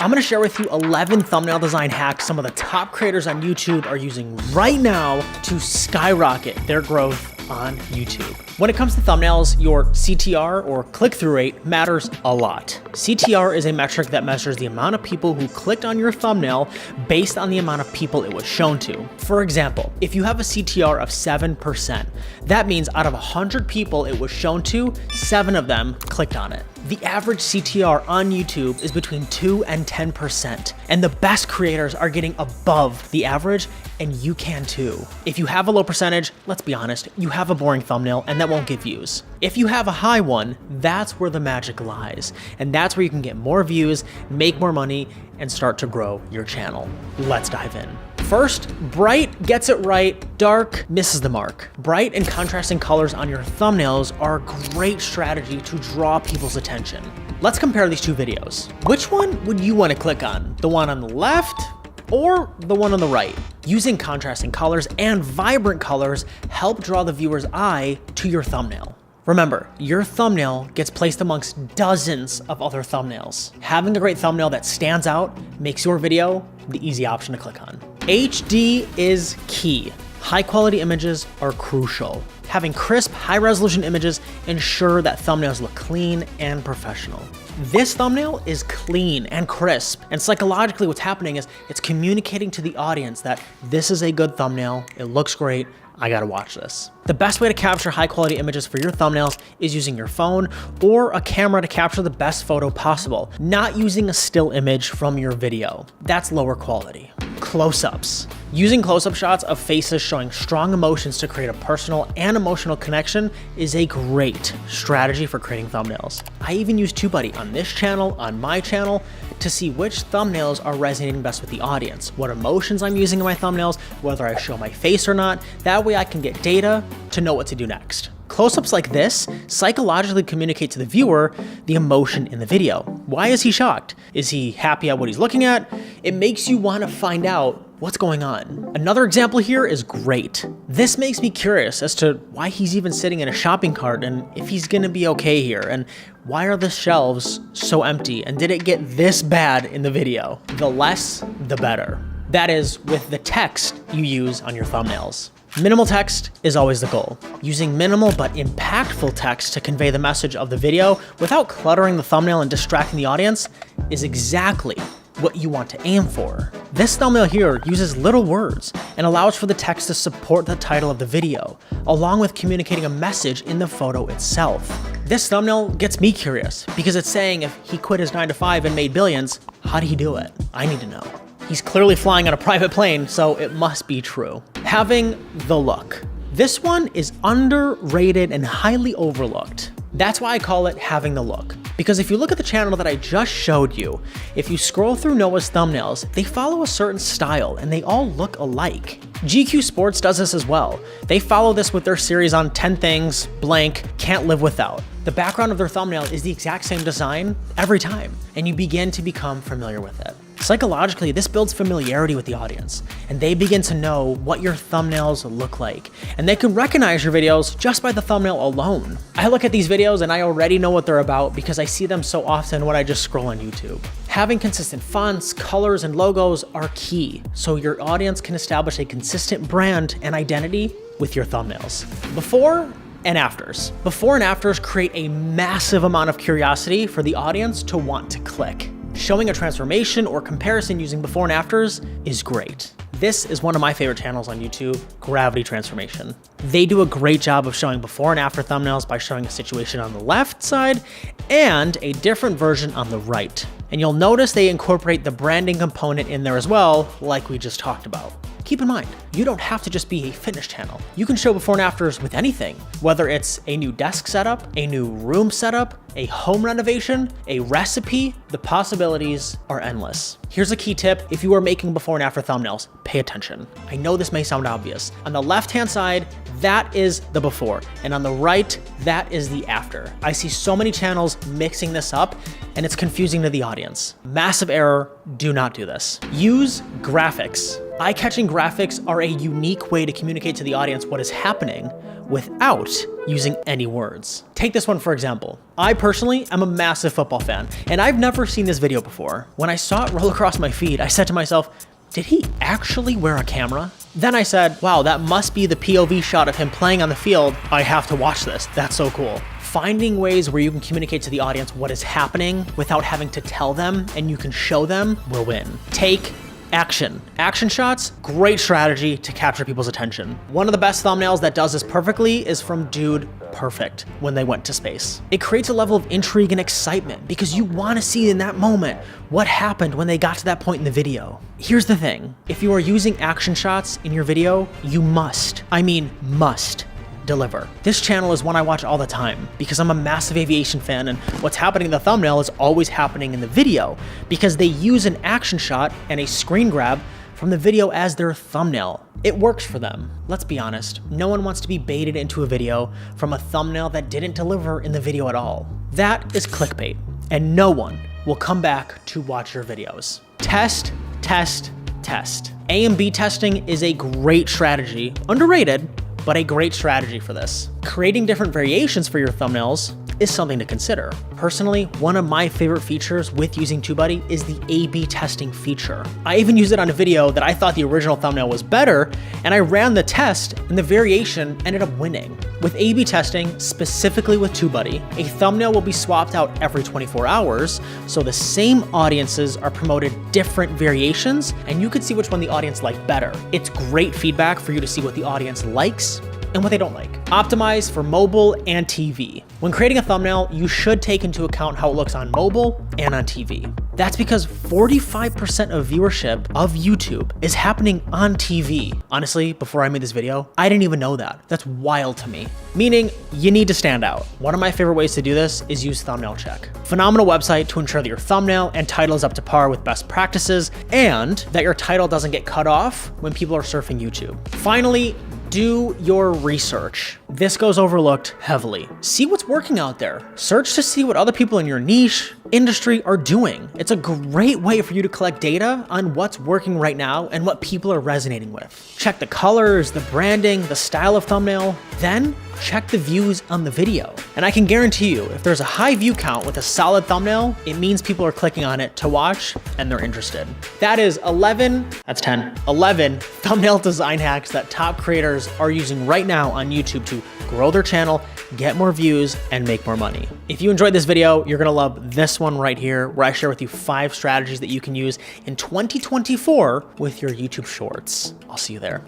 I'm gonna share with you 11 thumbnail design hacks some of the top creators on YouTube are using right now to skyrocket their growth on YouTube. When it comes to thumbnails, your CTR or click-through rate matters a lot. CTR is a metric that measures the amount of people who clicked on your thumbnail based on the amount of people it was shown to. For example, if you have a CTR of 7%, that means out of 100 people it was shown to, 7 of them clicked on it. The average CTR on YouTube is between 2 and 10%, and the best creators are getting above the average, and you can too. If you have a low percentage, let's be honest, you have a boring thumbnail and that won't get views. If you have a high one, that's where the magic lies, and that's where you can get more views, make more money, and start to grow your channel. Let's dive in. First, bright gets it right, dark misses the mark. Bright and contrasting colors on your thumbnails are a great strategy to draw people's attention. Let's compare these two videos. Which one would you want to click on? The one on the left or the one on the right? Using contrasting colors and vibrant colors help draw the viewer's eye to your thumbnail. Remember, your thumbnail gets placed amongst dozens of other thumbnails. Having a great thumbnail that stands out makes your video the easy option to click on. HD is key. High quality images are crucial. Having crisp, high resolution images ensure that thumbnails look clean and professional. This thumbnail is clean and crisp, and psychologically what's happening is it's communicating to the audience that this is a good thumbnail, it looks great, I gotta watch this. The best way to capture high quality images for your thumbnails is using your phone or a camera to capture the best photo possible, not using a still image from your video. That's lower quality. Close-ups. Using close-up shots of faces showing strong emotions to create a personal and emotional connection is a great strategy for creating thumbnails. I even use TubeBuddy on this channel, on my channel, to see which thumbnails are resonating best with the audience, what emotions I'm using in my thumbnails, whether I show my face or not. That way I can get data to know what to do next. Close-ups like this psychologically communicate to the viewer the emotion in the video. Why is he shocked? Is he happy at what he's looking at? It makes you want to find out what's going on. Another example here is great. This makes me curious as to why he's even sitting in a shopping cart and if he's gonna be okay here, and why are the shelves so empty, and did it get this bad in the video? The less, the better. That is, with the text you use on your thumbnails. Minimal text is always the goal. Using minimal but impactful text to convey the message of the video without cluttering the thumbnail and distracting the audience is exactly what you want to aim for. This thumbnail here uses little words and allows for the text to support the title of the video, along with communicating a message in the photo itself. This thumbnail gets me curious because it's saying if he quit his 9 to 5 and made billions, how did he do it? I need to know. He's clearly flying on a private plane, so it must be true. Having the look. This one is underrated and highly overlooked. That's why I call it having the look. Because if you look at the channel that I just showed you, if you scroll through Noah's thumbnails, they follow a certain style and they all look alike. GQ Sports does this as well. They follow this with their series on 10 things blank can't live without. The background of their thumbnail is the exact same design every time, and you begin to become familiar with it. Psychologically, this builds familiarity with the audience, and they begin to know what your thumbnails look like, and they can recognize your videos just by the thumbnail alone. I look at these videos and I already know what they're about because I see them so often when I just scroll on YouTube. Having consistent fonts, colors, and logos are key, so your audience can establish a consistent brand and identity with your thumbnails. Before and afters. Before and afters create a massive amount of curiosity for the audience to want to click. Showing a transformation or comparison using before and afters is great. This is one of my favorite channels on YouTube, Gravity Transformation. They do a great job of showing before and after thumbnails by showing a situation on the left side and a different version on the right. And you'll notice they incorporate the branding component in there as well, like we just talked about. Keep in mind, you don't have to just be a fitness channel. You can show before and afters with anything, whether it's a new desk setup, a new room setup, a home renovation, a recipe. The possibilities are endless. Here's a key tip. If you are making before and after thumbnails, pay attention. I know this may sound obvious. On the left-hand side, that is the before, and on the right, that is the after. I see so many channels mixing this up, and it's confusing to the audience. Massive error, do not do this. Use graphics. Eye-catching graphics are a unique way to communicate to the audience what is happening without using any words. Take this one for example. I personally am a massive football fan, and I've never seen this video before. When I saw it roll across my feed, I said to myself, did he actually wear a camera? Then I said, wow, that must be the POV shot of him playing on the field. I have to watch this. That's so cool. Finding ways where you can communicate to the audience what is happening without having to tell them and you can show them will win. Take action. Action shots, great strategy to capture people's attention. One of the best thumbnails that does this perfectly is from Dude Perfect when they went to space. It creates a level of intrigue and excitement because you want to see in that moment what happened when they got to that point in the video. Here's the thing, if you are using action shots in your video, you must deliver. This channel is one I watch all the time because I'm a massive aviation fan, and what's happening in the thumbnail is always happening in the video because they use an action shot and a screen grab from the video as their thumbnail. It works for them. Let's be honest, no one wants to be baited into a video from a thumbnail that didn't deliver in the video at all. That is clickbait, and no one will come back to watch your videos. Test, test, test. A and B testing is a great strategy, underrated, but a great strategy for this. Creating different variations for your thumbnails is something to consider. Personally, one of my favorite features with using TubeBuddy is the A/B testing feature. I even used it on a video that I thought the original thumbnail was better, and I ran the test and the variation ended up winning. With A/B testing, specifically with TubeBuddy, a thumbnail will be swapped out every 24 hours, so the same audiences are promoted different variations, and you could see which one the audience liked better. It's great feedback for you to see what the audience likes and what they don't like. Optimize for mobile and TV. When creating a thumbnail, you should take into account how it looks on mobile and on TV. That's because 45% of viewership of YouTube is happening on TV. Honestly, before I made this video, I didn't even know that. That's wild to me. Meaning, you need to stand out. One of my favorite ways to do this is use Thumbnail Check. Phenomenal website to ensure that your thumbnail and title is up to par with best practices and that your title doesn't get cut off when people are surfing YouTube. Finally, do your research. This goes overlooked heavily. See what's working out there. Search to see what other people in your niche, industry are doing. It's a great way for you to collect data on what's working right now and what people are resonating with. Check the colors, the branding, the style of thumbnail, then check the views on the video. And I can guarantee you, if there's a high view count with a solid thumbnail, it means people are clicking on it to watch and they're interested. That is 11 thumbnail design hacks that top creators are using right now on YouTube to grow their channel, get more views, and make more money. If you enjoyed this video, you're gonna love this one right here, where I share with you 5 strategies that you can use in 2024 with your YouTube Shorts. I'll see you there.